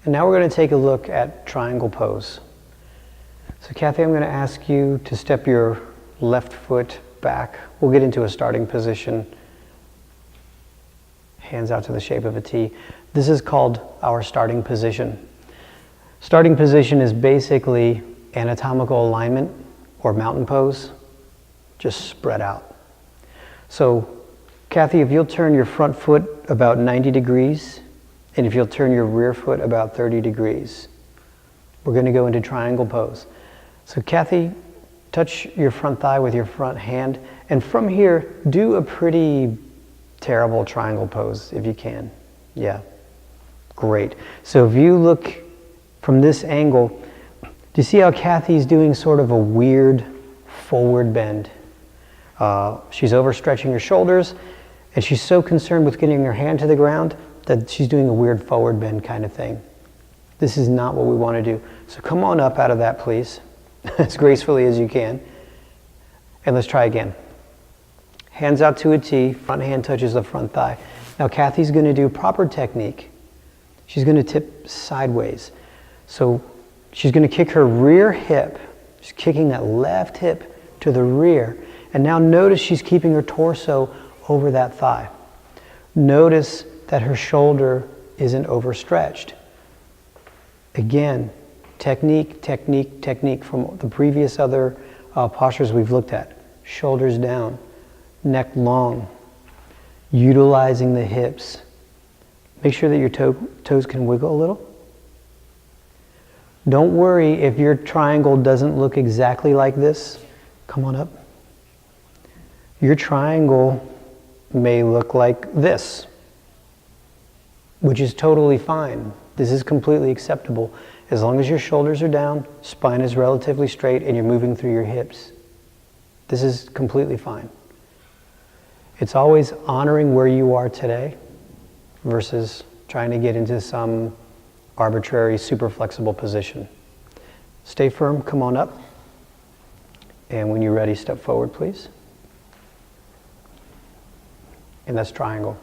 And now we're going to take a look at triangle pose. So Kathy, I'm going to ask you to step your left foot back. We'll get into a starting position. Hands out to the shape of a T. This is called our starting position. Starting position is basically anatomical alignment or mountain pose, just spread out. So Kathy, if you'll turn your front foot about 90 degrees, and if you'll turn your rear foot about 30 degrees, we're going to go into triangle pose. So Kathy, touch your front thigh with your front hand, and from here, do a pretty terrible triangle pose if you can. Yeah, great. So if you look from this angle, do you see how Kathy's doing sort of a weird forward bend? She's overstretching her shoulders, and she's so concerned with getting her hand to the ground that she's doing a weird forward bend kind of thing. This is not what we want to do. So come on up out of that, please, as gracefully as you can. And let's try again. Hands out to a T, front hand touches the front thigh. Now Kathy's going to do proper technique. She's going to tip sideways. So she's going to kick her rear hip. She's kicking that left hip to the rear. And now notice she's keeping her torso over that thigh. Notice that her shoulder isn't overstretched. Again, technique, technique, technique from the previous other postures we've looked at. Shoulders down, neck long, utilizing the hips. Make sure that your toes can wiggle a little. Don't worry if your triangle doesn't look exactly like this. Come on up. Your triangle may look like this, which is totally fine. This is completely acceptable as long as your shoulders are down, spine is relatively straight, and you're moving through your hips. This is completely fine. It's always honoring where you are today versus trying to get into some arbitrary, super flexible position. Stay firm, come on up. And when you're ready, step forward, please. And that's triangle.